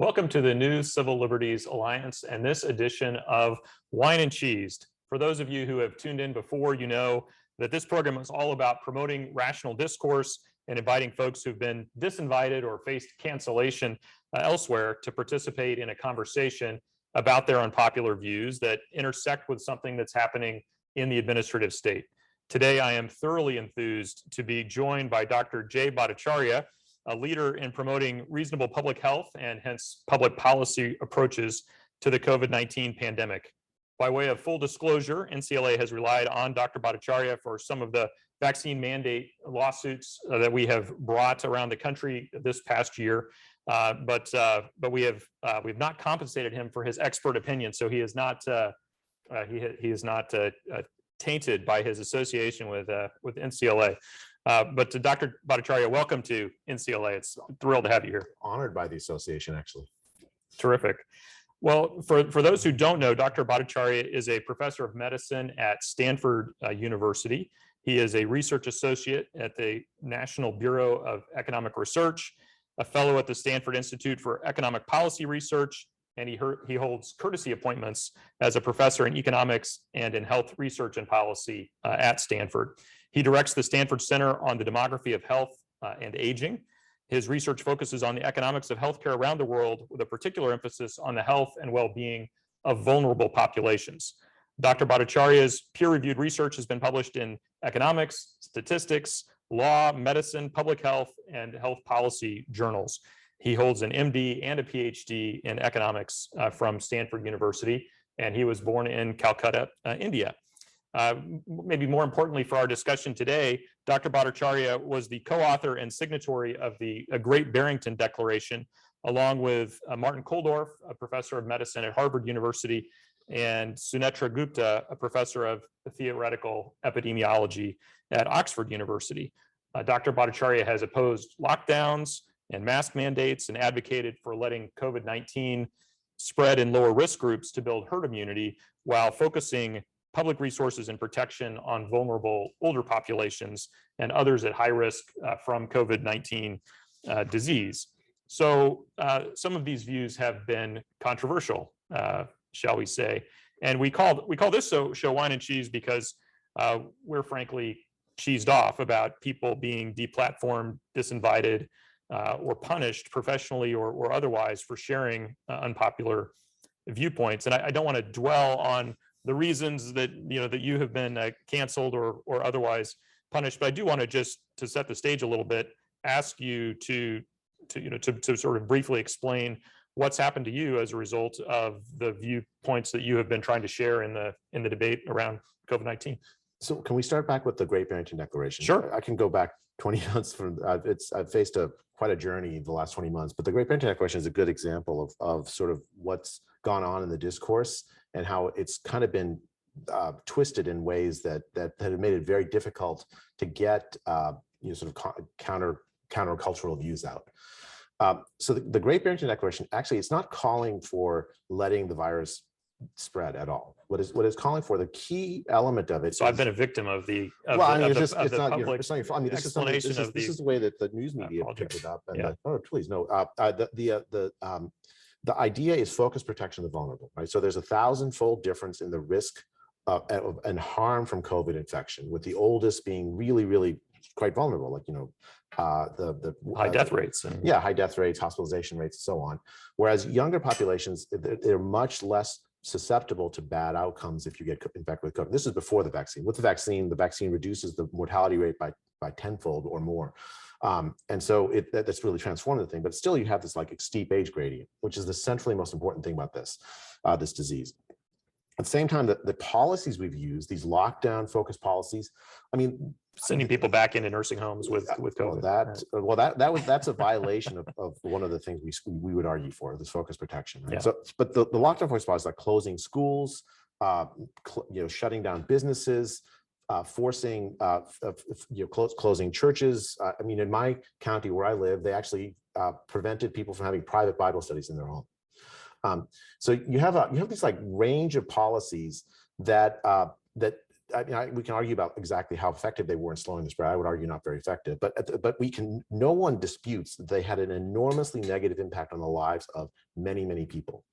Welcome to the new Civil Liberties Alliance and this edition of Wine and Cheese. For those of you who have tuned in before, you know that this program is all about promoting rational discourse and inviting folks who've been disinvited or faced cancellation elsewhere to participate in a conversation about their unpopular views that intersect with something that's happening in the administrative state. Today, I am thoroughly enthused to be joined by Dr. J. Bhattacharya, a leader in promoting reasonable public health and hence public policy approaches to the COVID-19 pandemic. By way of full disclosure, NCLA has relied on Dr. Bhattacharya for some of the vaccine mandate lawsuits that we have brought around the country this past year, but we've not compensated him for his expert opinion, so he is not tainted by his association with NCLA. But to Dr. Bhattacharya, welcome to NCLA. It's thrilled to have you here. Honored by the association, actually. Terrific. Well, for those who don't know, Dr. Bhattacharya is a professor of medicine at Stanford University. He is a research associate at the National Bureau of Economic Research, a fellow at the Stanford Institute for Economic Policy Research, and he holds courtesy appointments as a professor in economics and in health research and policy at Stanford. He directs the Stanford Center on the Demography of Health and Aging. His research focuses on the economics of healthcare around the world, with a particular emphasis on the health and well-being of vulnerable populations. Dr. Bhattacharya's peer-reviewed research has been published in economics, statistics, law, medicine, public health, and health policy journals. He holds an MD and a PhD in economics from Stanford University, and he was born in Calcutta, India. Maybe more importantly for our discussion today, Dr. Bhattacharya was the co-author and signatory of the Great Barrington Declaration, along with Martin Kulldorff, a professor of medicine at Harvard University, and Sunetra Gupta, a professor of theoretical epidemiology at Oxford University. Dr. Bhattacharya has opposed lockdowns and mask mandates and advocated for letting COVID-19 spread in lower risk groups to build herd immunity, while focusing public resources and protection on vulnerable older populations and others at high risk from COVID-19 disease. So some of these views have been controversial, shall we say. And we call this show Wine and Cheese because we're frankly cheesed off about people being deplatformed, disinvited, or punished professionally or otherwise for sharing unpopular viewpoints. And I don't want to dwell on the reasons that you have been canceled or otherwise punished, but I do want to just to set the stage a little bit, ask you to sort of briefly explain what's happened to you as a result of the viewpoints that you have been trying to share in the debate around COVID-19. So can we start back with the Great Barrington Declaration? Sure. I can go back 20 months from, I've faced quite a journey the last 20 months, but the Great Barrington Declaration is a good example of sort of what's gone on in the discourse and how it's kind of been twisted in ways that have made it very difficult to get sort of countercultural views out. So the Great Barrington Declaration, actually, it's not calling for letting the virus spread at all. What is calling for, the key element of it. So I've been a victim of the it's not your fault. I mean, this is the way that the news media picked it up. And yeah. Please no. The idea is focus protection of the vulnerable, right? So there's 1,000-fold difference in the risk and harm from COVID infection, with the oldest being really, really quite vulnerable, like the high death rates. High death rates, hospitalization rates, and so on. Whereas younger populations, they're much less susceptible to bad outcomes if you get infected with COVID. This is before the vaccine. With the vaccine reduces the mortality rate by tenfold or more. And so that's really transformed the thing, but still you have this like steep age gradient, which is the centrally most important thing about this disease. At the same time, the policies we've used, these lockdown focused policies, I mean, sending people back into nursing homes with COVID. That's a violation of one of the things we would argue for, this focus protection. Right? Yeah. So, but the lockdown focused policies like closing schools, shutting down businesses, forcing closing churches. I mean, in my county where I live, they actually prevented people from having private Bible studies in their home. So you have these like range of policies that we can argue about exactly how effective they were in slowing the spread. I would argue not very effective, but no one disputes that they had an enormously negative impact on the lives of many, many people.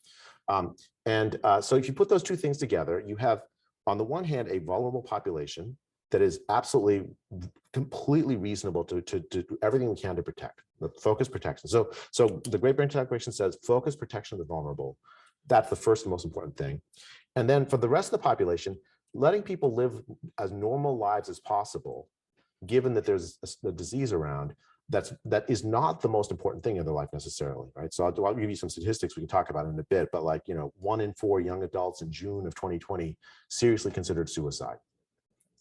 So if you put those two things together, you have, on the one hand, a vulnerable population that is absolutely completely reasonable to do everything we can to protect, the focus protection. So the Great Barrington Declaration says focus protection of the vulnerable. That's the first and most important thing. And then for the rest of the population, letting people live as normal lives as possible, given that there's a disease around, that is not the most important thing in their life necessarily, right? So I'll give you some statistics we can talk about in a bit, but 1 in 4 young adults in June of 2020 seriously considered suicide.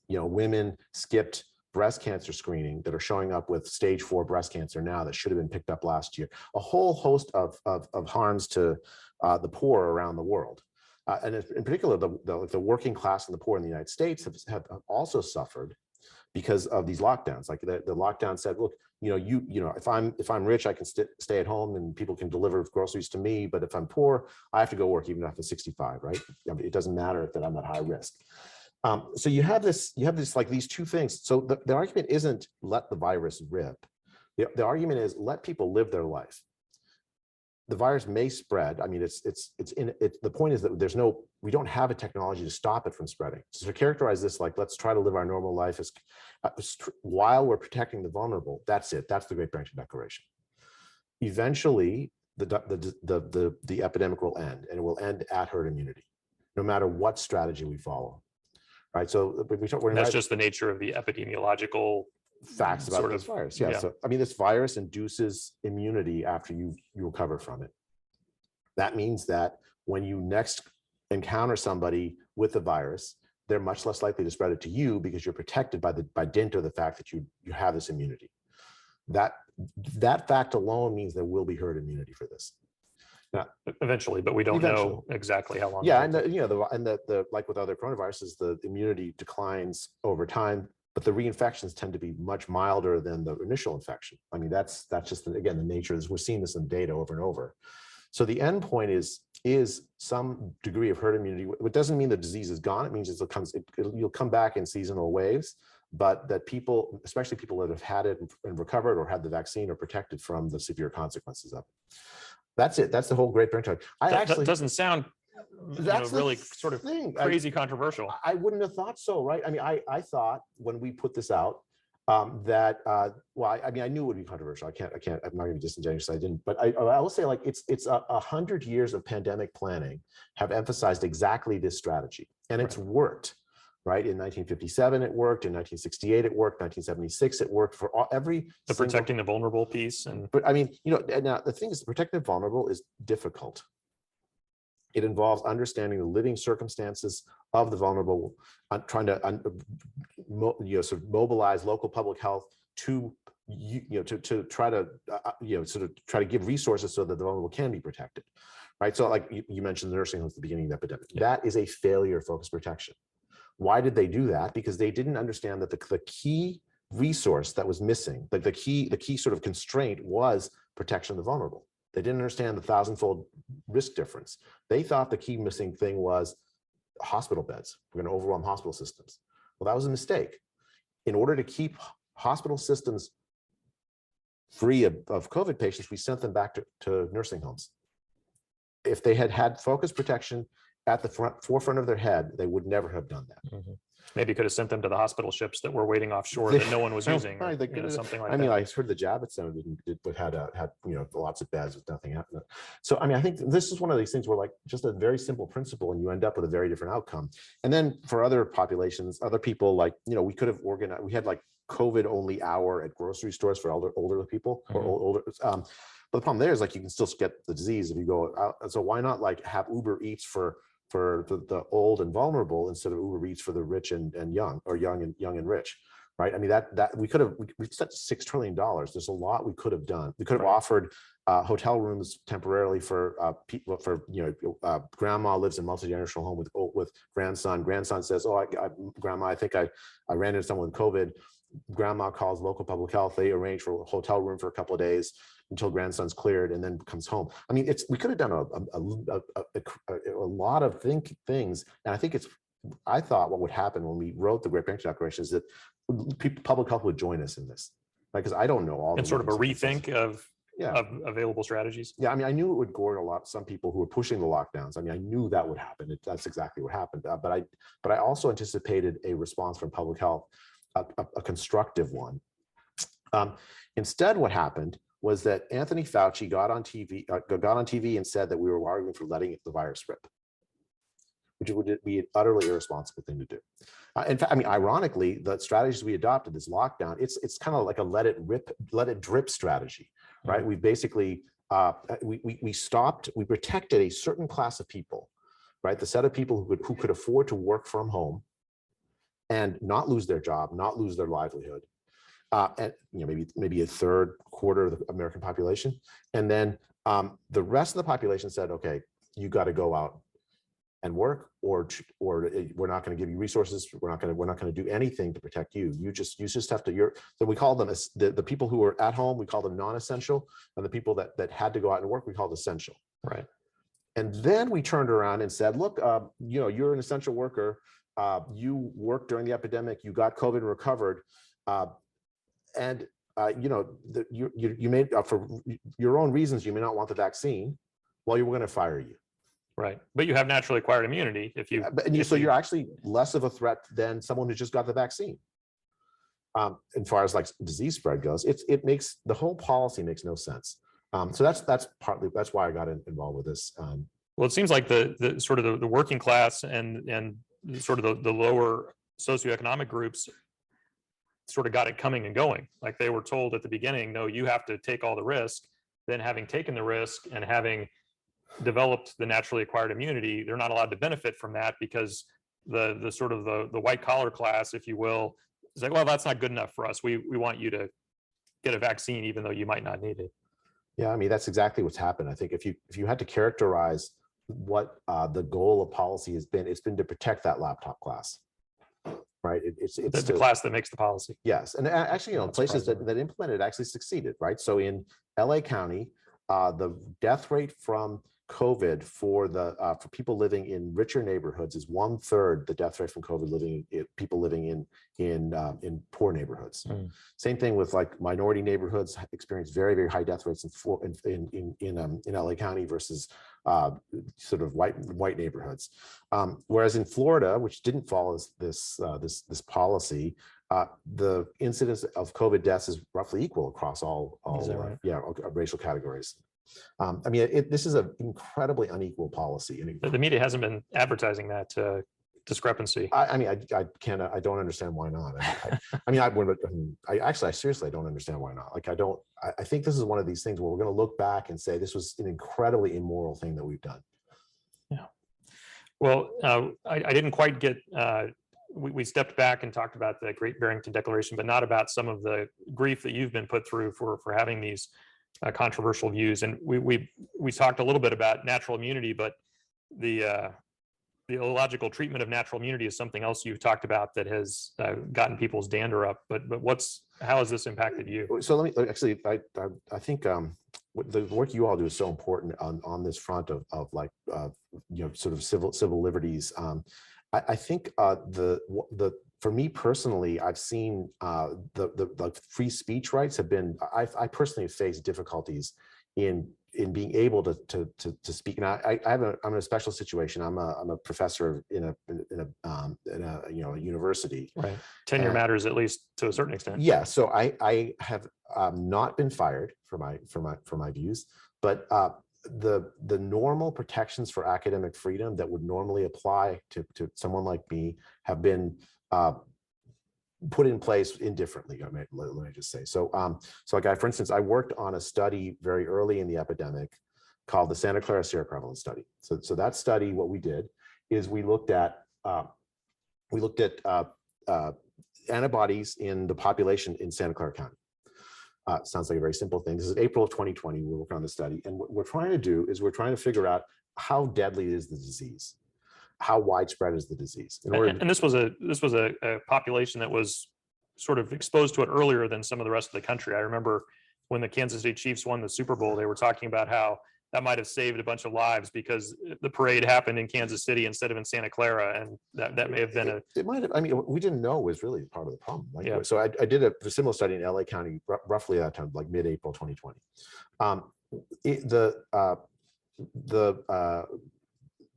Women skipped breast cancer screening that are showing up with stage 4 breast cancer now that should have been picked up last year. A whole host of harms to the poor around the world. And in particular, the working class and the poor in the United States have also suffered because of these lockdowns. Like the lockdown said, look, if I'm rich, I can stay at home and people can deliver groceries to me. But if I'm poor, I have to go work even if I'm 65, right? It doesn't matter that I'm at high risk. So you have this like these two things. So the argument isn't let the virus rip. The argument is let people live their life. The virus may spread. I mean, the point is that we don't have a technology to stop it from spreading. So to characterize this, like, let's try to live our normal life while we're protecting the vulnerable. That's it. That's the Great Barrington Declaration. Eventually, the epidemic will end, and it will end at herd immunity, no matter what strategy we follow. Right. So that's just the nature of the epidemiological facts about this virus. Yeah. So I mean, this virus induces immunity after you recover from it. That means that when you next encounter somebody with the virus, they're much less likely to spread it to you because you're protected by dint of the fact that you have this immunity. That fact alone means there will be herd immunity for this. Now, eventually, but we don't know exactly how long. Yeah, and like with other coronaviruses, the immunity declines over time, but the reinfections tend to be much milder than the initial infection. I mean, that's just again the nature of this. We're seeing this in data over and over. So the end point is some degree of herd immunity. It doesn't mean the disease is gone. It means you'll come back in seasonal waves, but that people, especially people that have had it and recovered or had the vaccine, are protected from the severe consequences of it. That's it. That's the whole Great Barrington. That doesn't sound really sort of crazy controversial. I wouldn't have thought so, right? I mean, I thought when we put this out that I mean, I knew it would be controversial. I'm not going to be disingenuous. I didn't, but I will say, like, it's 100 years of pandemic planning have emphasized exactly this strategy, and it's worked. Right, in 1957 it worked, in 1968 it worked, 1976 it worked, for protecting the vulnerable piece. But I mean, now the thing is, protecting the vulnerable is difficult. It involves understanding the living circumstances of the vulnerable, trying to sort of mobilize local public health to try to give resources so that the vulnerable can be protected. Right, so like you mentioned the nursing homes at the beginning of the epidemic. Yeah. That is a failure of focused protection. Why did they do that? Because they didn't understand that the key resource that was missing, like the key sort of constraint, was protection of the vulnerable. They didn't understand the 1,000-fold risk difference. They thought the key missing thing was hospital beds. We're going to overwhelm hospital systems. Well, that was a mistake. In order to keep hospital systems free of COVID patients, we sent them back to nursing homes. If they had focused protection at the forefront of their head, they would never have done that. Mm-hmm. Maybe could have sent them to the hospital ships that were waiting offshore that no one was using, right, something like that. I mean, I heard the Javits Center had lots of beds with nothing happening. So I mean, I think this is one of these things where, like, just a very simple principle, and you end up with a very different outcome. And then for other populations, other people, like, we could have organized. We had like COVID only hour at grocery stores for older people, or older. But the problem there is, like, you can still get the disease if you go out. So why not, like, have Uber Eats for the old and vulnerable instead of Uber Eats for the rich and young, or young and rich, right? I mean, that we spent $6 trillion. There's a lot we could have done. We could have offered hotel rooms temporarily for people, for grandma lives in a multi-generational home with grandson. Grandson says, "Oh, grandma, I think I ran into someone with COVID." Grandma calls local public health. They arrange for a hotel room for a couple of days until grandson's cleared, and then comes home. I mean, we could have done a lot of things, and I think it's I thought what would happen when we wrote the Great Barrington Declaration is that public health would join us in this, right? Because I don't know all. And the sort of a living circumstances. rethink of Yeah. of available strategies. Yeah, I mean, I knew it would gored some people who were pushing the lockdowns. I mean, I knew that would happen. That's exactly what happened. But I also anticipated a response from public health, a constructive one. Instead, what happened was that Anthony Fauci got on TV and said that we were arguing for letting the virus rip, which would be an utterly irresponsible thing to do. In fact, I mean, ironically, the strategies we adopted, this lockdown, it's kind of like a let it drip strategy, right? We basically we protected a certain class of people, right? The set of people who could afford to work from home and not lose their job, not lose their livelihood. And maybe a third, quarter of the American population, and then the rest of the population said, "Okay, you got to go out and work, or we're not going to give you resources. We're not going to do anything to protect you. You just have to." So we call them the people who are at home. We call them non-essential, and the people that had to go out and work, we called essential. Right. And then we turned around and said, "Look, you're an essential worker. You worked during the epidemic. You got COVID and recovered." And you made for your own reasons, you may not want the vaccine. Well, you were going to fire you, right? But you have naturally acquired immunity if you. So you're actually less of a threat than someone who just got the vaccine. As far as like disease spread goes, it makes the whole policy makes no sense. So that's why I got involved with this. Well, it seems like the sort of the working class and sort of the lower socioeconomic groups sort of got it coming and going. Like they were told at the beginning, no, you have to take all the risk. Then having taken the risk and having developed the naturally acquired immunity, they're not allowed to benefit from that because the sort of the white collar class, if you will, is like, well, that's not good enough for us. We want you to get a vaccine even though you might not need it. Yeah, I mean, that's exactly what's happened. I think if you had to characterize what the goal of policy has been, it's been to protect that laptop class. Right, it's the class that makes the policy. Yes, and actually, places that implemented actually succeeded. Right, so in LA County, the death rate from COVID for people living in richer neighborhoods is 1/3 the death rate from COVID people living in poor neighborhoods. Same thing with like minority neighborhoods experience very, very high death rates in LA County versus sort of white neighborhoods. Whereas in Florida, which didn't follow this policy, the incidence of COVID deaths is roughly equal across all right? Racial categories. I mean, this is an incredibly unequal policy. The media hasn't been advertising that discrepancy. I mean, I don't understand why not. I seriously don't understand why not. Like, I think this is one of these things where we're going to look back and say this was an incredibly immoral thing that we've done. Yeah. Well, I didn't quite get. We stepped back and talked about the Great Barrington Declaration, but not about some of the grief that you've been put through for having these controversial views. And we talked a little bit about natural immunity, but the illogical treatment of natural immunity is something else you've talked about that has gotten people's dander up. But how has this impacted you? So let me actually, I think the work you all do is so important on this front of like sort of civil liberties. I think for me personally, I've seen the free speech rights have been. I personally have faced difficulties in being able to speak. And I'm in a special situation. I'm a professor in a university. Right. Tenure matters, at least to a certain extent. Yeah. So I have not been fired for my views, but the normal protections for academic freedom that would normally apply to someone like me have been put in place indifferently. Let me just say. So like for instance, I worked on a study very early in the epidemic called the Santa Clara seroprevalence study. So that study, what we did is we looked at antibodies in the population in Santa Clara County. Sounds like a very simple thing. This is April of 2020. We're working on the study, and what we're trying to do is we're trying to figure out how deadly is the disease. How widespread is the disease? And this was a population that was sort of exposed to it earlier than some of the rest of the country. I remember when the Kansas City Chiefs won the Super Bowl, they were talking about how that might have saved a bunch of lives because the parade happened in Kansas City instead of in Santa Clara, and that may have been it might have. I mean, we didn't know was really part of the problem. Like, Yeah. So I did a similar study in LA County, roughly that time, like mid-April 2020.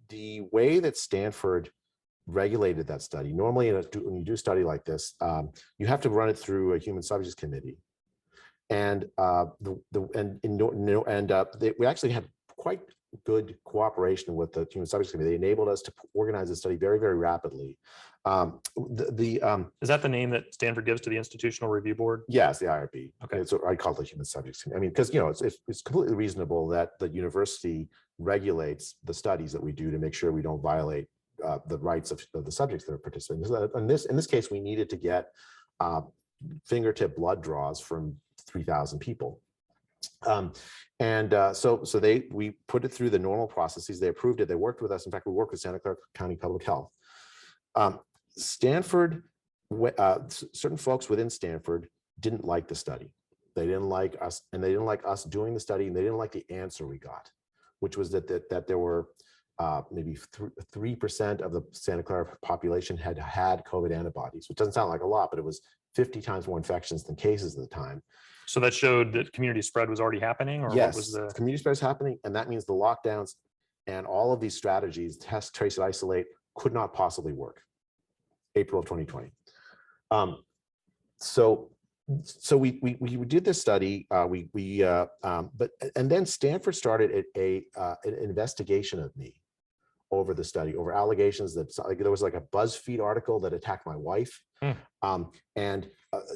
The way that Stanford regulated that study, normally when you do a study like this, you have to run it through a human subjects committee, and we actually had quite good cooperation with the human subjects committee. They enabled us to organize the study very, very rapidly. Is that the name that Stanford gives to the Institutional Review Board? Yes, the IRB. Okay. So I call it the human subjects. I mean, because it's completely reasonable that the university regulates the studies that we do to make sure we don't violate the rights of the subjects that are participating. In this case, we needed to get fingertip blood draws from 3,000 people. We put it through the normal processes. They approved it. They worked with us. In fact, we worked with Santa Clara County Public Health. Stanford, certain folks within Stanford didn't like the study. They didn't like us, and they didn't like us doing the study, and they didn't like the answer we got, which was that there were maybe 3% of the Santa Clara population had COVID antibodies, which doesn't sound like a lot, but it was 50 times more infections than cases at the time. So that showed that community spread was already happening, or yes, what was the community spread is happening, and that means the lockdowns and all of these strategies, test, trace, and isolate, could not possibly work. April of 2020. So we did this study. And then Stanford started an investigation of me over the study, over allegations that there was like a BuzzFeed article that attacked my wife, and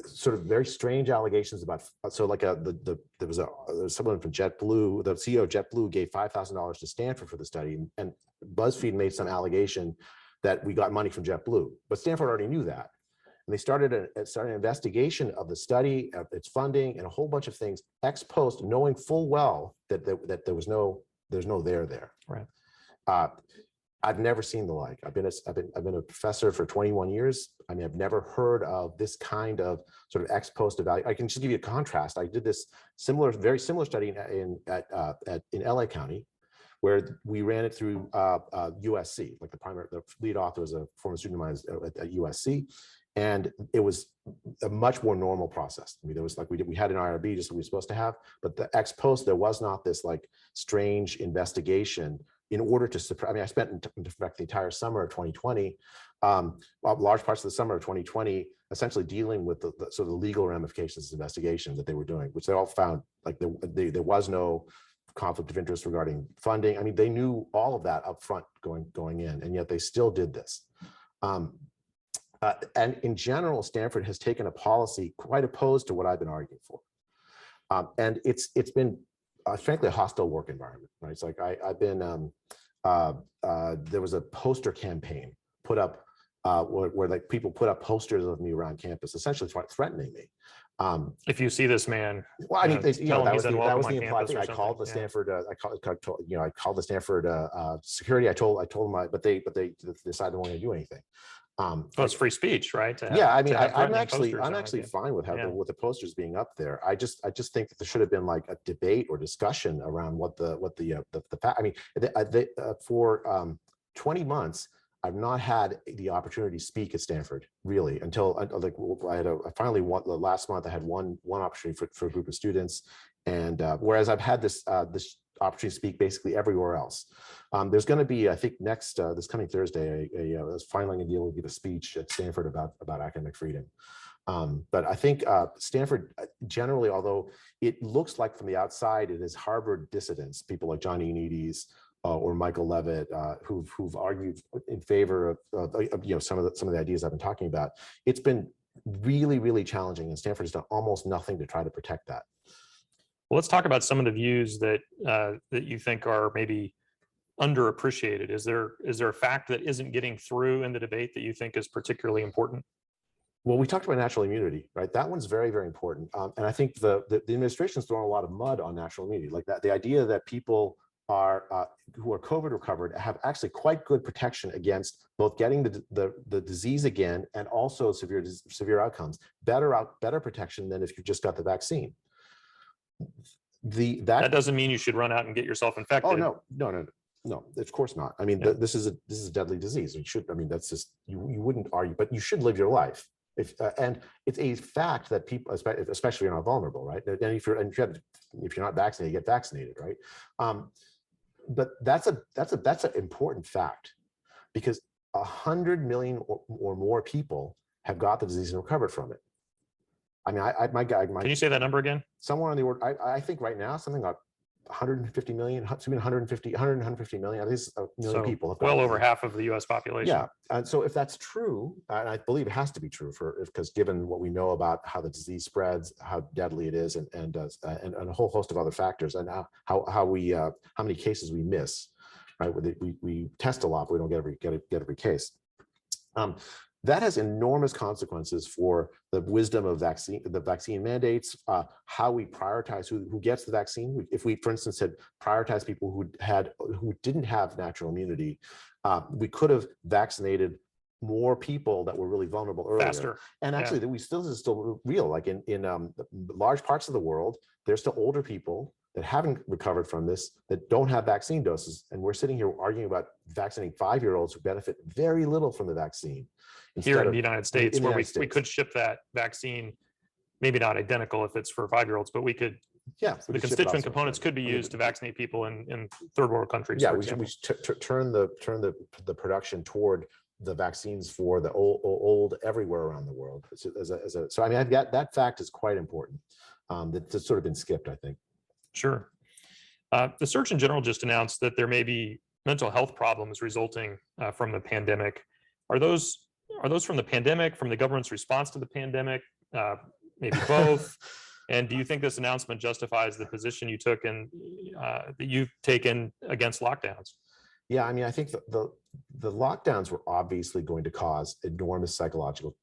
sort of very strange allegations about. So like there was someone from JetBlue, the CEO of JetBlue gave $5,000 to Stanford for the study, and BuzzFeed made some allegation that we got money from JetBlue, but Stanford already knew that. And they started an investigation of the study, of its funding, and a whole bunch of things ex post, knowing full well that there's no there. Right. I've never seen the like. I've been a professor for 21 years. I mean, I've never heard of this kind of sort of ex post evaluation. I can just give you a contrast. I did this very similar study in LA County, where we ran it through USC. Like the lead author was a former student of mine at USC, and it was a much more normal process. I mean, there was like we had an IRB just like we were supposed to have, but the ex post there was not this like strange investigation in order to suppress. I mean, I spent in fact the entire summer of 2020, large parts of the summer of 2020, essentially dealing with the sort of the legal ramifications of the investigation that they were doing, which they all found like there was no conflict of interest regarding funding. I mean, they knew all of that up front going in, and yet they still did this. And in general, Stanford has taken a policy quite opposed to what I've been arguing for. And it's been frankly a hostile work environment, right? It's like I've been, there was a poster campaign put up where like people put up posters of me around campus, essentially threatening me. If you see this man, well, I mean, that was the implied thing. I called the Stanford. I called the Stanford security. I told them, but they decided they weren't going to do anything. Well, it's free speech, right? Yeah, I mean, I'm actually fine with with the posters being up there. I just think that there should have been like a debate or discussion around what the fact. I mean, for 20 months. I've not had the opportunity to speak at Stanford really until like I finally won the last month. I had one opportunity for a group of students, and whereas I've had this opportunity to speak basically everywhere else. There's going to be, I think, next this coming Thursday, finally going to be able to give a speech at Stanford about academic freedom. But I think Stanford generally, although it looks like from the outside it has harbored dissidents, people like John Ioannidis, or Michael Levitt, who've argued in favor of some of the ideas I've been talking about. It's been really, really challenging, and Stanford has done almost nothing to try to protect that. Well, let's talk about some of the views that that you think are maybe underappreciated. Is there a fact that isn't getting through in the debate that you think is particularly important? Well, we talked about natural immunity, right? That one's very, very important, and I think the administration's thrown a lot of mud on natural immunity, like that. The idea that people who are COVID recovered have actually quite good protection against both getting the disease again and also severe outcomes, better protection than if you just got the vaccine. That doesn't mean you should run out and get yourself infected. Oh, no, of course not. I mean, Yeah. this is a deadly disease. That's just, you wouldn't argue, but you should live your life. And it's a fact that people, especially, are not vulnerable, right? And if you're not vaccinated, you get vaccinated, right? But that's an important fact, because 100 million or more people have got the disease and recovered from it. I mean, Can you say that number again? Somewhere on the order, I think right now, something like 150 million, between 150 million, at least a million people have well over half of the US population. Yeah. And so if that's true, and I believe it has to be true, because given what we know about how the disease spreads, how deadly it is, and a whole host of other factors, and how many cases we miss, right? We test a lot, but we don't get every case. That has enormous consequences for the wisdom of the vaccine mandates, how we prioritize who gets the vaccine. If we, for instance, had prioritized people who didn't have natural immunity, we could have vaccinated more people that were really vulnerable earlier. Faster. And actually, this is still real. Like in large parts of the world, there's still older people that haven't recovered from this, that don't have vaccine doses. And we're sitting here arguing about vaccinating 5-year-olds who benefit very little from the vaccine. Here in the United States, where we could ship that vaccine, maybe not identical if it's for 5-year-olds, but we could, the constituent components could be used to vaccinate people in third world countries. Yeah, we should turn the production toward the vaccines for the old everywhere around the world. So I mean, that fact is quite important. That's sort of been skipped, I think. Sure. The Surgeon General just announced that there may be mental health problems resulting from the pandemic. Are those from the pandemic, from the government's response to the pandemic, maybe both? And do you think this announcement justifies the position you took and that you've taken against lockdowns? Yeah, I mean, I think the lockdowns were obviously going to cause enormous psychological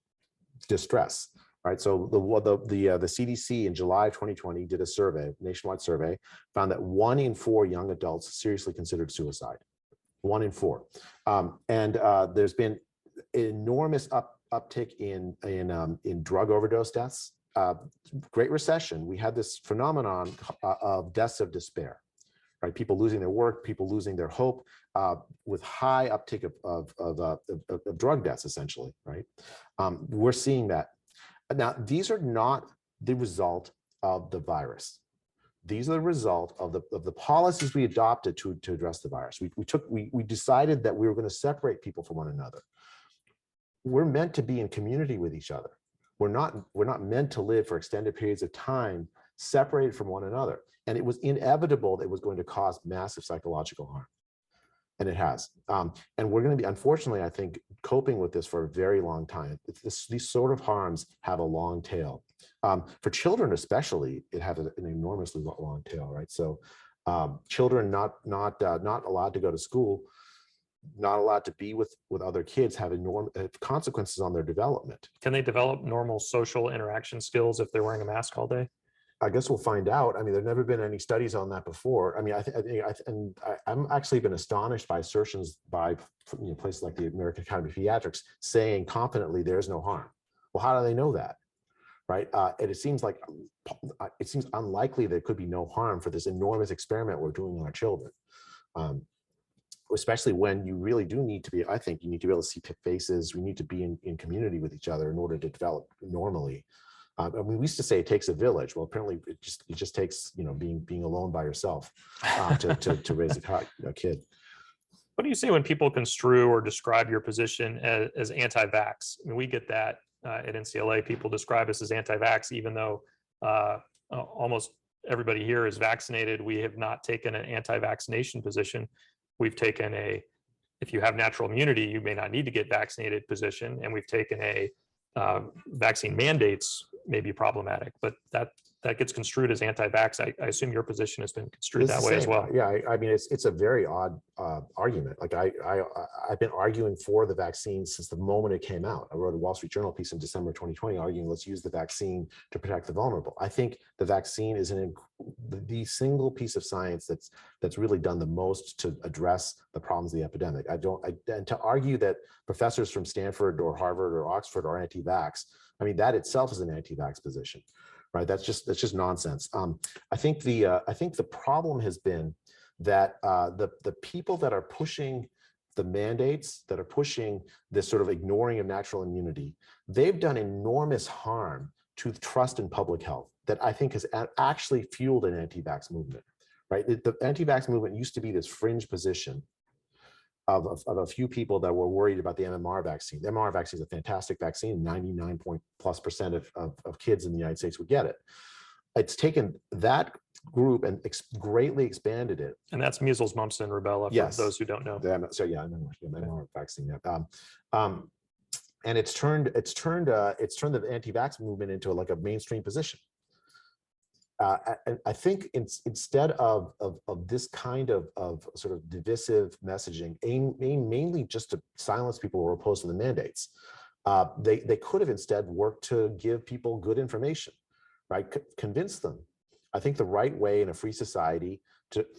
distress, right? So the CDC in July 2020 did a nationwide survey, found that 1 in 4 young adults seriously considered suicide. 1 in 4, and there's been enormous uptick in drug overdose deaths. Great Recession, we had this phenomenon of deaths of despair, right? People losing their work, people losing their hope, with high uptick of drug deaths, essentially, right? We're seeing that. Now, these are not the result of the virus. These are the result of the policies we adopted to address the virus. We decided that we were going to separate people from one another. We're meant to be in community with each other. We're not meant to live for extended periods of time separated from one another. And it was inevitable that it was going to cause massive psychological harm. And it has. And we're going to be, unfortunately, I think, coping with this for a very long time. These sort of harms have a long tail. For children especially, it has an enormously long tail, right? So children not allowed to go to school, not allowed to be with other kids, have enormous consequences on their development. Can they develop normal social interaction skills if they're wearing a mask all day? I guess we'll find out. I mean, there've never been any studies on that before. I mean, I'm actually been astonished by assertions by places like the American Academy of Pediatrics saying confidently there's no harm. Well, how do they know that, right? And it seems unlikely there could be no harm for this enormous experiment we're doing on our children. Especially when you really do need to be, I think you need to be able to see faces. We need to be in community with each other in order to develop normally. I mean, we used to say it takes a village. Well, apparently it just takes, being alone by yourself to raise a kid. What do you say when people construe or describe your position as anti-vax? I mean, we get that at NCLA. People describe us as anti-vax, even though almost everybody here is vaccinated. We have not taken an anti-vaccination position. We've taken if you have natural immunity, you may not need to get vaccinated position. And we've taken vaccine mandates may be problematic, but that gets construed as anti-vax. I assume your position has been construed that way as well. Yeah, I mean, it's a very odd argument. Like I've been arguing for the vaccine since the moment it came out. I wrote a Wall Street Journal piece in December 2020 arguing let's use the vaccine to protect the vulnerable. I think the vaccine is the single piece of science that's really done the most to address the problems of the epidemic. And to argue that professors from Stanford or Harvard or Oxford are anti-vax, I mean, that itself is an anti-vax position, right? That's just nonsense. I think the problem has been that the people that are pushing the mandates, that are pushing this sort of ignoring of natural immunity, they've done enormous harm to trust in public health that I think has actually fueled an anti-vax movement, right? The anti-vax movement used to be this fringe position of a few people that were worried about the MMR vaccine. The MMR vaccine is a fantastic vaccine. 99% of kids in the United States would get it. It's taken that group and greatly expanded it. And that's measles, mumps, and rubella, for those who don't know. So yeah, MMR vaccine. Yeah. And it's turned the anti-vax movement into like a mainstream position. And I think instead of this kind of sort of divisive messaging, aimed mainly just to silence people who are opposed to the mandates, they could have instead worked to give people good information, right? Convince them. I think the right way in a free society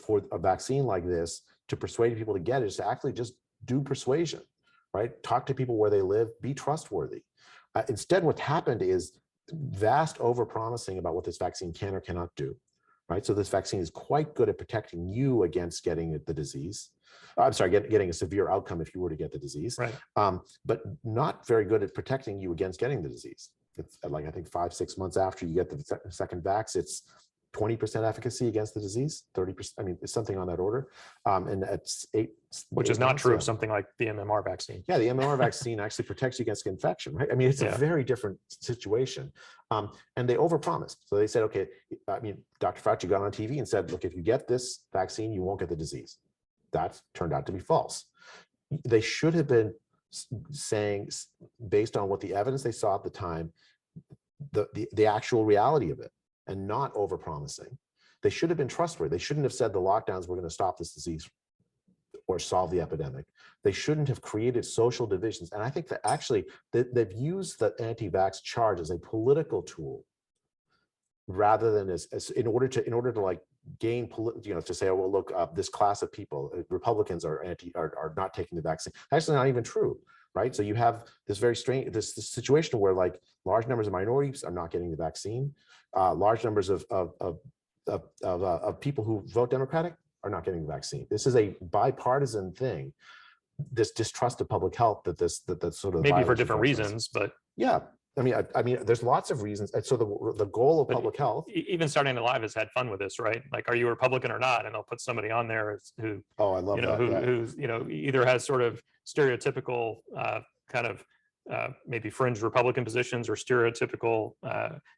for a vaccine like this to persuade people to get it is to actually just do persuasion, right? Talk to people where they live, be trustworthy. Instead, what's happened is vast overpromising about what this vaccine can or cannot do, right? So this vaccine is quite good at protecting you against getting the disease. I'm sorry, getting a severe outcome if you were to get the disease, right? But not very good at protecting you against getting the disease. It's like, I think 5-6 months after you get the second vax, it's 20% efficacy against the disease, 30%. I mean, it's something on that order. And that's which is not true of something like the MMR vaccine. Yeah, the MMR vaccine actually protects you against infection, right? I mean, it's a very different situation. And they overpromised. So they said, okay, I mean, Dr. Fauci got on TV and said, look, if you get this vaccine, you won't get the disease. That turned out to be false. They should have been saying, based on what the evidence they saw at the time, the actual reality of it, and not overpromising. They should have been trustworthy. They shouldn't have said the lockdowns were going to stop this disease or solve the epidemic. They shouldn't have created social divisions. And I think that actually they've used the anti-vax charge as a political tool rather than as in order to like gain, to say, oh, well, look, this class of people, Republicans are not taking the vaccine. Actually, not even true, right? So you have this very strange, this situation where like large numbers of minorities are not getting the vaccine. Large numbers of people who vote Democratic are not getting the vaccine. This is a bipartisan thing. This distrust of public health that sort of maybe for different reasons, but yeah, I mean, there's lots of reasons. And so the goal of public health, even Starting Alive has had fun with this, right? Like, are you a Republican or not? And they'll put somebody on there who, oh, I love that, who's either has sort of stereotypical kind of maybe fringe Republican positions or stereotypical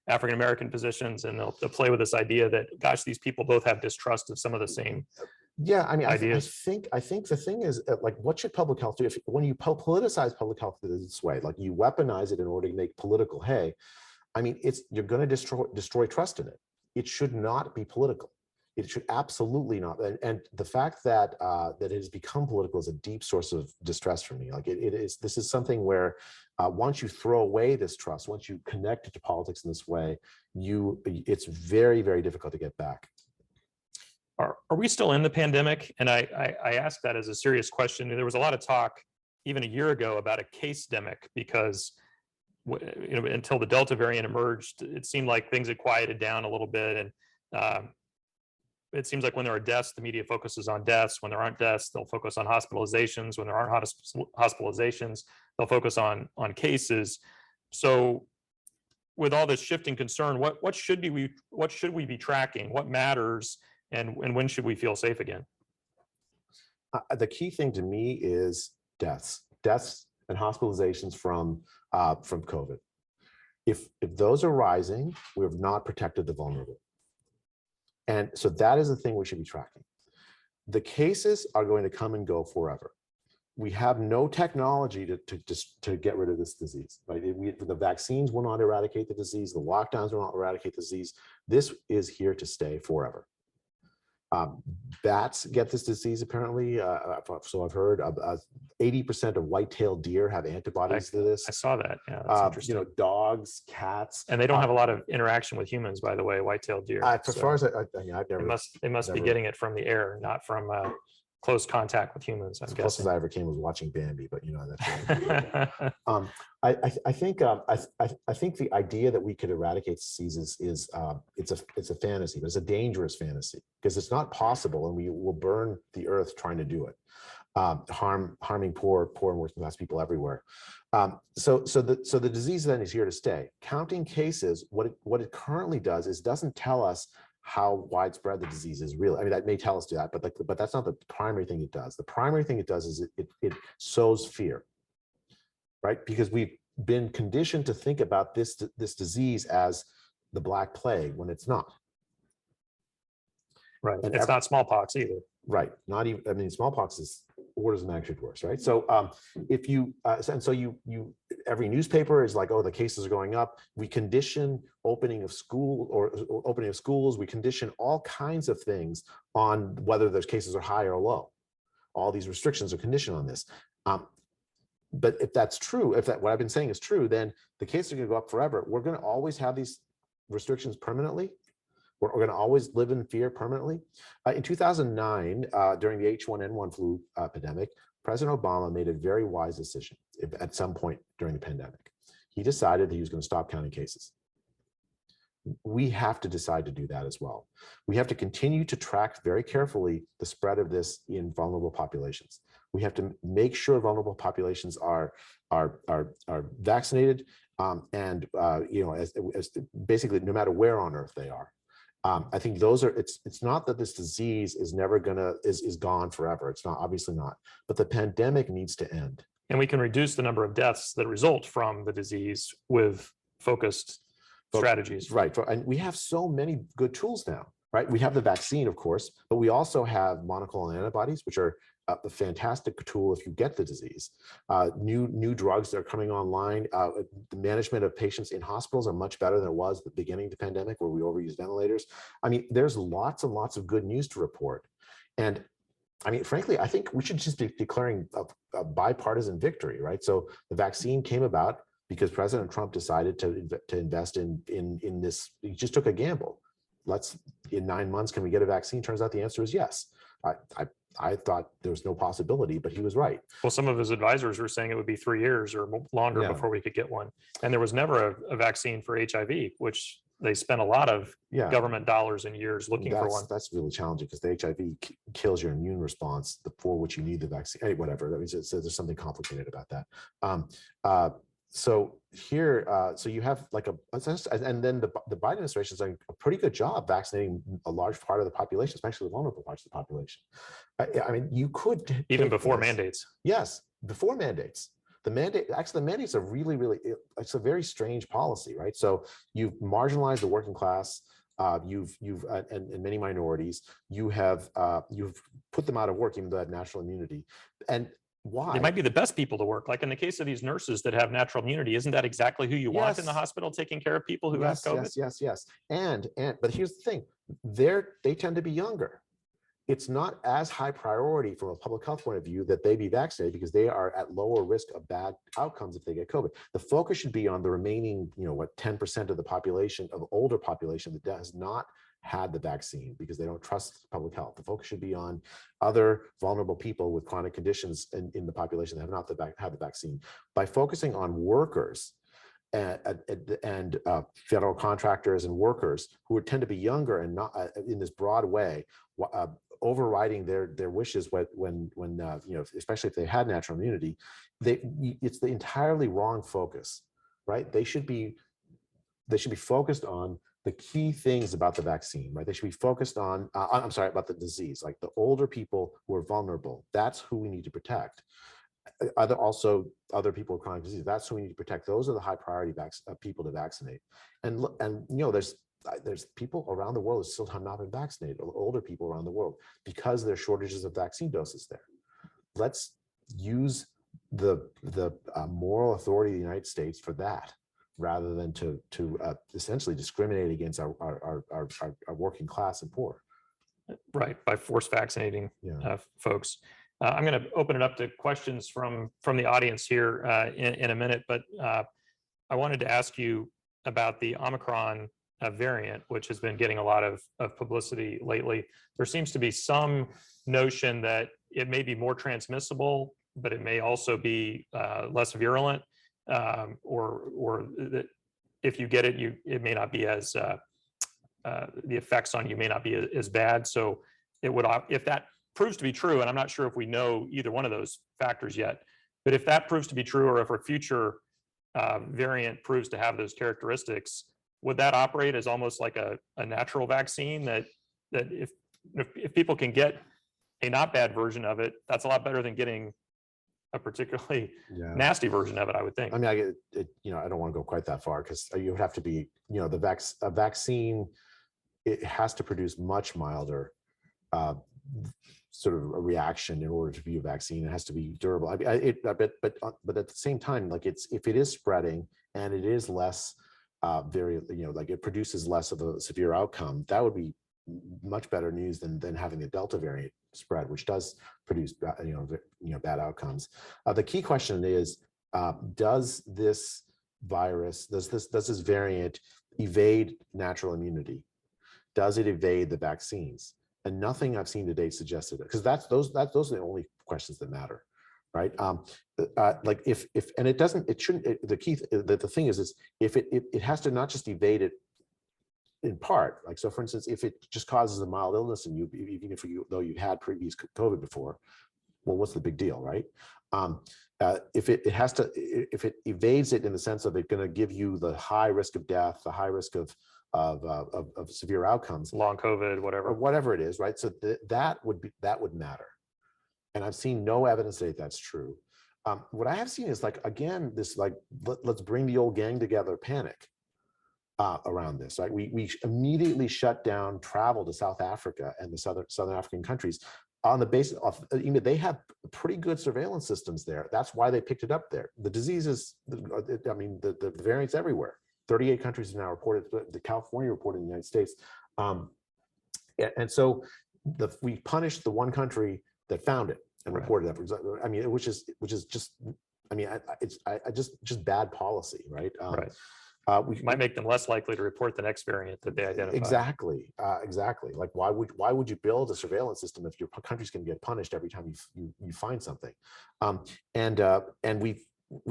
African-American positions, and they'll play with this idea that, gosh, these people both have distrust of some of the same I mean, ideas. I think the thing is, like, what should public health do? When you politicize public health this way, like you weaponize it in order to make political hay, I mean, you're going to destroy trust in it. It should not be political. It should absolutely not. And the fact that that it has become political is a deep source of distress for me. Like this is something where once you throw away this trust, once you connect it to politics in this way, it's very, very difficult to get back. Are we still in the pandemic? And I ask that as a serious question. There was a lot of talk even a year ago about a case-demic because until the Delta variant emerged, it seemed like things had quieted down a little bit. And it seems like when there are deaths, the media focuses on deaths. When there aren't deaths, they'll focus on hospitalizations. When there aren't hospitalizations, they'll focus on cases. So with all this shifting concern, what should we be tracking? What matters? And when should we feel safe again? The key thing to me is deaths and hospitalizations from COVID. If those are rising, we have not protected the vulnerable. And so that is the thing we should be tracking. The cases are going to come and go forever. We have no technology to get rid of this disease, right? The vaccines will not eradicate the disease. The lockdowns will not eradicate the disease. This is here to stay forever. Bats get this disease apparently. So I've heard 80% of white-tailed deer have antibodies to this. I saw that. Yeah, that's interesting. Dogs, cats, and they don't have a lot of interaction with humans, by the way. White-tailed deer. As far as I've never. They must be getting it from the air, not from close contact with humans, I'm As close guessing. as I ever came was watching Bambi, but that's right. I think the idea that we could eradicate diseases is it's a fantasy, but it's a dangerous fantasy because it's not possible, and we will burn the earth trying to do it, harming poor and working class people everywhere. So the disease then is here to stay. Counting cases, what it currently does is doesn't tell us how widespread the disease is really. I mean, that may tell us that, but that's not the primary thing it does. The primary thing it does is it sows fear, right? Because we've been conditioned to think about this disease as the Black Plague when it's not. Right. And it's not smallpox either. Right. Not even, I mean, smallpox is orders of magnitude worse, right? So if you, and so you every newspaper is like, oh, the cases are going up. We condition opening of school or opening of schools. We condition all kinds of things on whether those cases are high or low. All these restrictions are conditioned on this. But if that's true, if that what I've been saying is true, then the cases are going to go up forever. We're going to always have these restrictions permanently. We're going to always live in fear permanently. In 2009, during the H1N1 flu epidemic, President Obama made a very wise decision at some point during the pandemic. He decided that he was going to stop counting cases. We have to decide to do that as well. We have to continue to track very carefully the spread of this in vulnerable populations. We have to make sure vulnerable populations are vaccinated, and as basically no matter where on earth they are. I think those are, it's not that this disease is never is gone forever. It's not, obviously not, but the pandemic needs to end. And we can reduce the number of deaths that result from the disease with focused strategies. Right. And we have so many good tools now, right? We have the vaccine, of course, but we also have monoclonal antibodies, which are a fantastic tool if you get the disease. New drugs that are coming online. The management of patients in hospitals are much better than it was at the beginning of the pandemic, where we overused ventilators. I mean, there's lots and lots of good news to report. And I mean, frankly, I think we should just be declaring a bipartisan victory, right? So the vaccine came about because President Trump decided to invest in this. He just took a gamble. In 9 months, can we get a vaccine? Turns out the answer is yes. I thought there was no possibility, but he was right. Well, some of his advisors were saying it would be 3 years or longer before we could get one. And there was never a vaccine for HIV, which they spent a lot of government dollars and years looking for one. That's really challenging because the HIV kills your immune response for which you need the vaccine. Hey, whatever. That means there's something complicated about that. So here, so you have like and then the Biden administration is doing a pretty good job vaccinating a large part of the population, especially the vulnerable parts of the population. I mean, you could even before mandates. Yes, before mandates. The mandates are really, it's a very strange policy, right? So you've marginalized the working class, and many minorities. You've put them out of work, even though they have natural immunity, and why? They might be the best people to work. Like in the case of these nurses that have natural immunity, isn't that exactly who you want in the hospital taking care of people who have COVID? Yes. But here's the thing: they tend to be younger. It's not as high priority from a public health point of view that they be vaccinated because they are at lower risk of bad outcomes if they get COVID. The focus should be on the remaining, 10% of the population, of older population that has not had the vaccine because they don't trust public health. The focus should be on other vulnerable people with chronic conditions in the population that have not had the vaccine. By focusing on workers and federal contractors and workers who tend to be younger and not in this broad way, overriding their wishes when especially if they had natural immunity, it's the entirely wrong focus, right? They should be focused on the key things about the vaccine, right? They should be focused on, about the disease, like the older people who are vulnerable. That's who we need to protect. Other people with chronic disease. That's who we need to protect. Those are the high priority people to vaccinate. And there's people around the world who still have not been vaccinated, older people around the world, because there's shortages of vaccine doses there. Let's use the moral authority of the United States for that, rather than to essentially discriminate against our working class and poor. Right, by force vaccinating folks. I'm going to open it up to questions from the audience here in a minute, but I wanted to ask you about the Omicron variant, which has been getting a lot of publicity lately. There seems to be some notion that it may be more transmissible, but it may also be less virulent, or that if you get it, it may not be as the effects on you may not be as bad. So it would, if that proves to be true, and I'm not sure if we know either one of those factors yet, but if that proves to be true, or if a future variant proves to have those characteristics, would that operate as almost like a natural vaccine that if people can get a not bad version of it, that's a lot better than getting a particularly nasty version of it, I would think. I mean, I get it, I don't want to go quite that far, because you would have to be, a vaccine, it has to produce much milder sort of a reaction in order to be a vaccine. It has to be durable. But at the same time, like if it is spreading and it is less like it produces less of a severe outcome, that would be much better news than having the Delta variant spread, which does produce bad outcomes. The key question is, does this virus, does this variant evade natural immunity? Does it evade the vaccines? And nothing I've seen to date suggested it, because those are the only questions that matter, right? Like if and it doesn't, it shouldn't. The thing is if it has to not just evade it in part, like, so for instance, if it just causes a mild illness in you, even though you had previous COVID before, well, what's the big deal, right? If it evades it in the sense of it going to give you the high risk of death, the high risk of severe outcomes, long COVID, or whatever it is, right? So that would matter. And I've seen no evidence that that's true. What I have seen is, like, again, this, like, let's bring the old gang together panic around this, right? We immediately shut down travel to South Africa and the Southern African countries on the basis of, they have pretty good surveillance systems there. That's why they picked it up there. The disease is, I mean, the variants everywhere. 38 countries have now reported, the California reported in the United States. And so we punished the one country that found it and reported that. I mean, which is just, I mean, it's just bad policy, right? We might make them less likely to report the next variant that they identify. Exactly. Like, why would you build a surveillance system if your country's going to get punished every time you find something? And we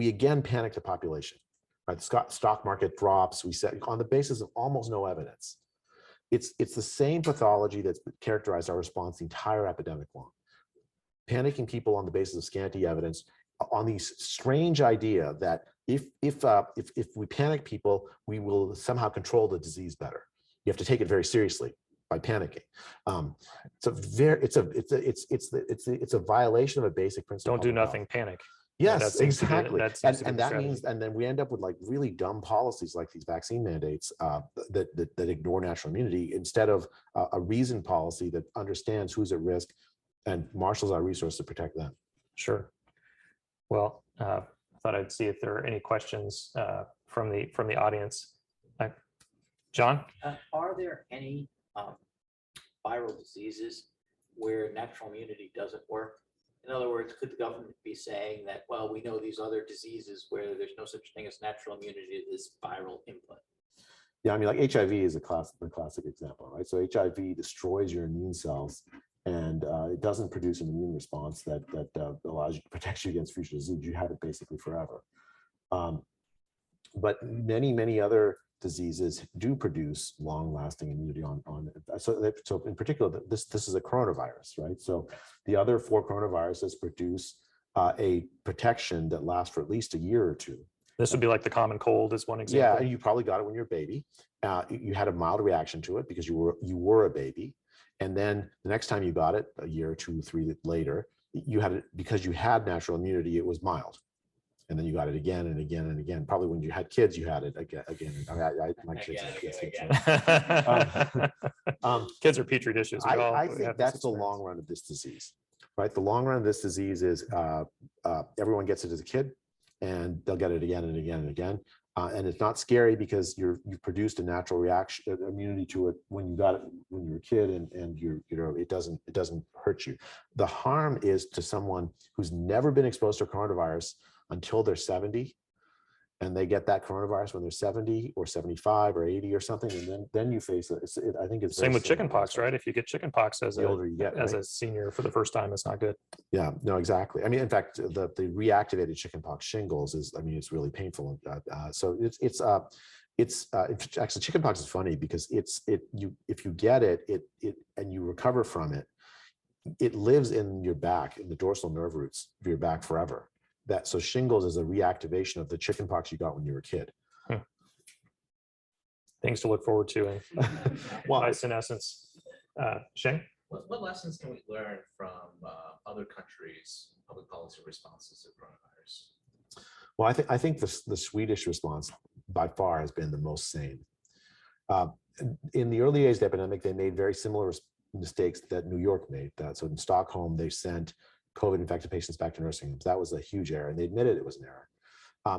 again panicked the population. Right, the stock market drops. We said, on the basis of almost no evidence. It's the same pathology that's characterized our response the entire epidemic long. Panicking people on the basis of scanty evidence, on the strange idea that if we panic people, we will somehow control the disease better. You have to take it very seriously by panicking. It's a violation of a basic principle. Don't do nothing, panic. Yes, exactly. And that means, and then we end up with, like, really dumb policies like these vaccine mandates that ignore natural immunity, instead of a reasoned policy that understands who's at risk and marshals our resources to protect them. Sure. Well, I thought I'd see if there are any questions from the audience. John? Are there any viral diseases where natural immunity doesn't work? In other words, could the government be saying that, well, we know these other diseases where there's no such thing as natural immunity to this viral input? Yeah, I mean, like, HIV is the classic example, right? So HIV destroys your immune cells, and it doesn't produce an immune response that allows you to protect you against future disease. You have it basically forever. But many other diseases do produce long-lasting immunity so in particular, this is a coronavirus, right? So the other 4 coronaviruses produce a protection that lasts for at least a year or two. This would be like the common cold is one example. Yeah, and you probably got it when you're a baby. You had a mild reaction to it because you were a baby, and then the next time you got it, a year or 2 or 3 later, you had it because you had natural immunity. It was mild. And then you got it again and again and again. Probably when you had kids, you had it again. I mean, my kids had kids. Kids are petri dishes. I think that's the long run of this disease, right? The long run of this disease is everyone gets it as a kid, and they'll get it again and again and again. And it's not scary because you've produced a natural reaction, immunity to it when you got it when you were a kid, and it doesn't hurt you. The harm is to someone who's never been exposed to coronavirus until they're 70, and they get that coronavirus when they're 70 or 75 or 80 or something, and then you face it. I think it's Same very with similar. chickenpox, right? If you get chickenpox as The older you get, as right? a senior for the first time, it's not good. Yeah, no, exactly. I mean, in fact, the reactivated chickenpox shingles is, I mean, it's really painful. So actually, chickenpox is funny because if you get it and you recover from it, it lives in your back, in the dorsal nerve roots of your back forever. So shingles is a reactivation of the chickenpox you got when you were a kid. Things to look forward to in Well, my senescence. Shane? What lessons can we learn from other countries' public policy responses to coronavirus? Well, I think the Swedish response by far has been the most sane. In the early days of the epidemic, they made very similar mistakes that New York made. So in Stockholm, they sent COVID-infected patients back to nursing homes. That was a huge error, and they admitted it was an error.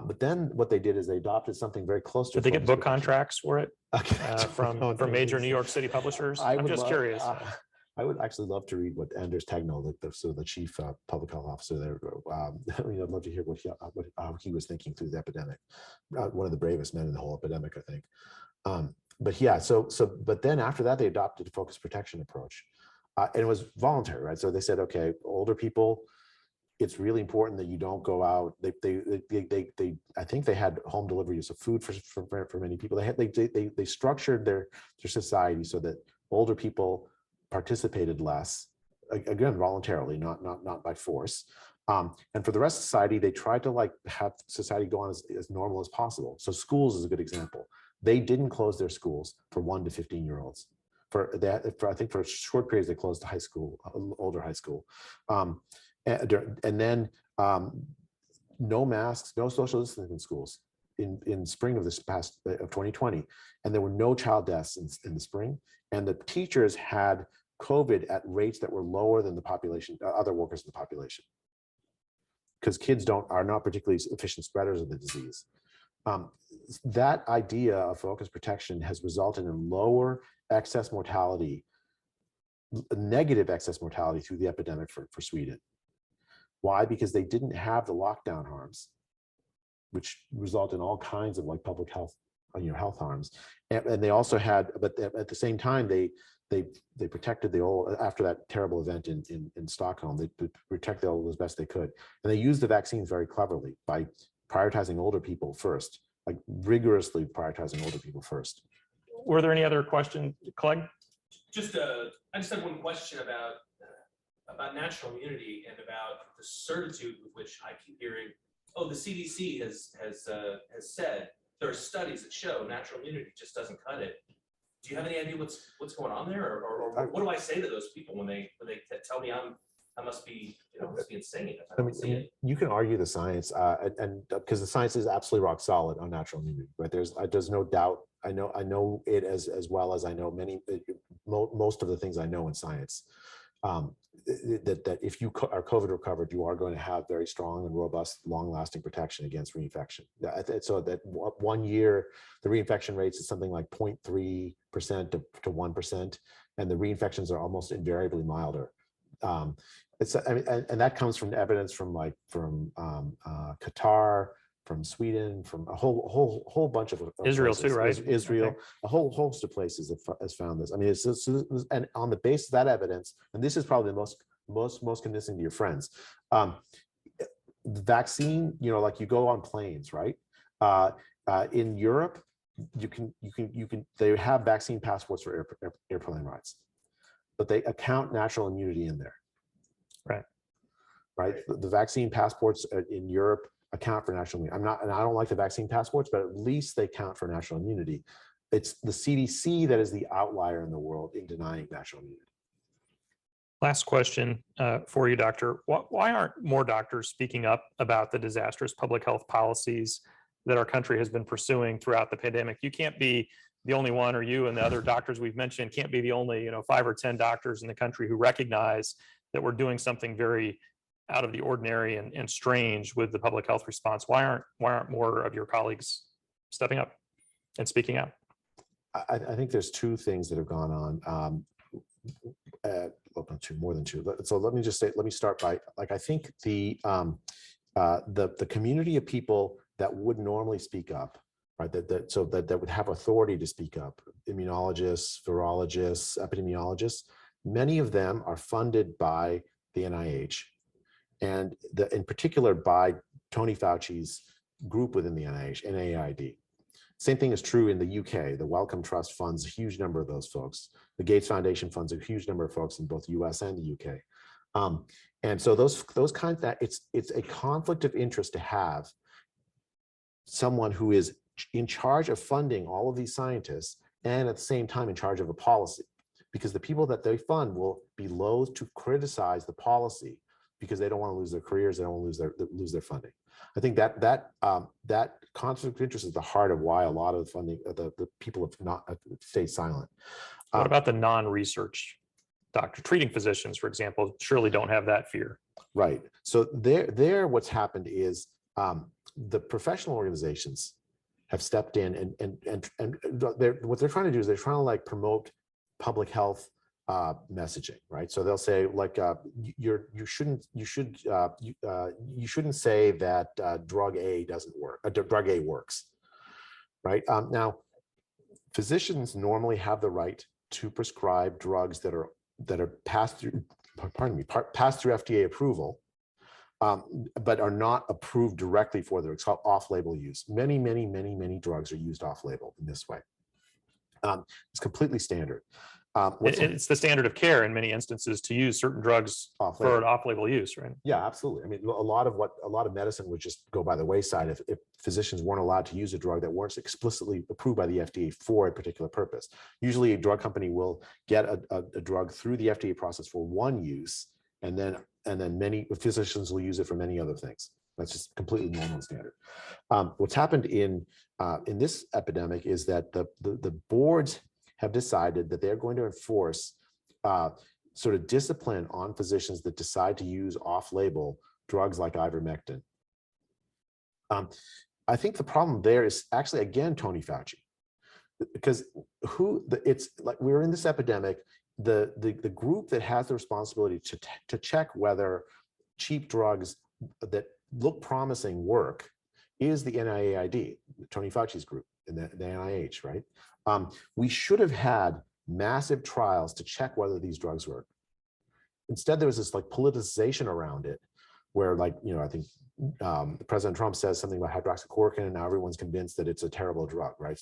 But then what they did is they adopted something very close to. Did they get book contracts for it Okay. from major New York City publishers? I'm just curious. I would actually love to read what Anders Tegnell, the chief public health officer there, I'd love to hear how he was thinking through the epidemic. One of the bravest men in the whole epidemic, I think. But yeah, but then after that, they adopted a focused protection approach, and it was voluntary, right? So they said, okay, older people, it's really important that you don't go out. I think they had home deliveries of food for many people. They structured their society so that older people participated less, again, voluntarily, not by force. And for the rest of society, they tried to have society go on as normal as possible. So schools is a good example. They didn't close their schools for 1 to 15-year-olds. I think for short periods, they closed high school, older high school. And then no masks, no social distancing in schools in spring of this past of 2020. And there were no child deaths in the spring. And the teachers had COVID at rates that were lower than the population, other workers in the population. Because kids are not particularly efficient spreaders of the disease. That idea of focused protection has resulted in lower excess mortality, negative excess mortality through the epidemic for Sweden. Why? Because they didn't have the lockdown harms, which result in all kinds of public health, health harms. And they also had, but at the same time, they protected after that terrible event in Stockholm, they protected the old as best they could. And they used the vaccines very cleverly by prioritizing older people first, rigorously prioritizing older people first. Were there any other questions, Clegg? I just had one question about national immunity and about the certitude with which I keep hearing, oh, the CDC has said there are studies that show natural immunity just doesn't cut it. Do you have any idea what's going on there, or what do I say to those people when they tell me I must be insane if I don't see it? You can argue the science, and because the science is absolutely rock solid on natural immunity, right? There's no doubt. I know it as well as I know most of the things I know in science. That if you are COVID recovered, you are going to have very strong and robust, long-lasting protection against reinfection. So that 1 year, the reinfection rates is something like 0.3% to 1%, and the reinfections are almost invariably milder. And that comes from evidence from Qatar, from Sweden, from a whole bunch of Israel places. too, right? Israel, a whole host of places has found this. I mean, and on the basis of that evidence, and this is probably the most convincing to your friends. The vaccine, you go on planes, right? In Europe, they have vaccine passports for airplane rides, but they account natural immunity in there. Right. The vaccine passports in Europe account for natural immunity. I don't like the vaccine passports, but at least they count for natural immunity. It's the CDC that is the outlier in the world in denying natural immunity. Last question for you, Doctor. Why aren't more doctors speaking up about the disastrous public health policies that our country has been pursuing throughout the pandemic? You can't be the only one, or you and the other doctors we've mentioned can't be the only 5 or 10 doctors in the country who recognize that we're doing something very out of the ordinary and strange with the public health response. Why aren't more of your colleagues stepping up and speaking out? I think there's 2 things that have gone on. More than two. So let me start by I think the community of people that would normally speak up, right? That would have authority to speak up. Immunologists, virologists, epidemiologists, many of them are funded by the NIH, and in particular by Tony Fauci's group within the NIH, NIAID. Same thing is true in the UK. The Wellcome Trust funds a huge number of those folks. The Gates Foundation funds a huge number of folks in both the US and the UK. And so those kinds that it's a conflict of interest to have someone who is in charge of funding all of these scientists and at the same time in charge of a policy, because the people that they fund will be loath to criticize the policy because they don't want to lose their careers, they don't want to lose their funding. I think that conflict of interest is the heart of why a lot of the funding, the people have not stayed silent. What about the non-research doctor, treating physicians, for example, surely don't have that fear? Right. So there, what's happened is the professional organizations have stepped in and what they're trying to do is they're trying to like promote public health messaging, right? So they'll say like you shouldn't say that drug A doesn't work, drug A works, right? Now, physicians normally have the right to prescribe drugs that are passed through, passed through FDA approval, but are not approved directly for their off-label use. Many drugs are used off-label in this way. It's completely standard. It's the standard of care in many instances to use certain drugs for an off-label use, right? Yeah, absolutely. I mean, a lot of medicine would just go by the wayside if physicians weren't allowed to use a drug that weren't explicitly approved by the FDA for a particular purpose. Usually, a drug company will get a drug through the FDA process for one use, and then many physicians will use it for many other things. That's just completely normal and standard. What's happened in this epidemic is that the boards have decided that they're going to enforce sort of discipline on physicians that decide to use off-label drugs like ivermectin. I think the problem there is actually, again, Tony Fauci, because it's like we're in this epidemic, the group that has the responsibility to check whether cheap drugs that look promising work is the NIAID, Tony Fauci's group, and the NIH, right? We should have had massive trials to check whether these drugs work. Instead, there was this like politicization around it, where like, I think President Trump says something about hydroxychloroquine, and now everyone's convinced that it's a terrible drug, right?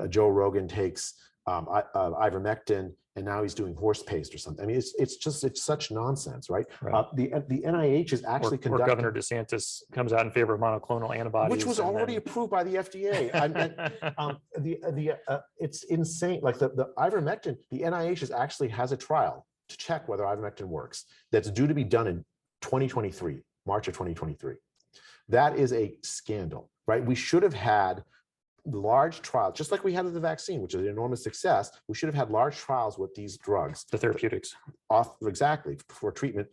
Joe Rogan takes ivermectin, and now he's doing horse paste or something. I mean, it's such nonsense, right? The NIH is actually conducting. Or Governor DeSantis comes out in favor of monoclonal antibodies, which was already approved by the FDA. It's insane. Like the ivermectin, the NIH has a trial to check whether ivermectin works. That's due to be done in 2023, March of 2023. That is a scandal, right? We should have had large trials, just like we had with the vaccine, which is an enormous success. We should have had large trials with these drugs, the therapeutics, exactly for treatment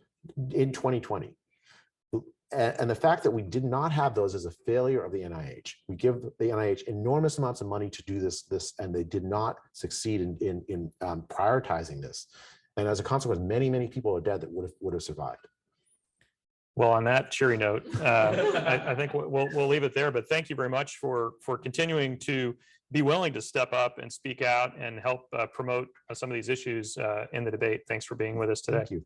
in 2020. And the fact that we did not have those is a failure of the NIH. We give the NIH enormous amounts of money to do this, and they did not succeed in prioritizing this. And as a consequence, many people are dead that would have survived. Well, on that cheery note, I think we'll leave it there. But thank you very much for continuing to be willing to step up and speak out and help promote some of these issues in the debate. Thanks for being with us today. Thank you.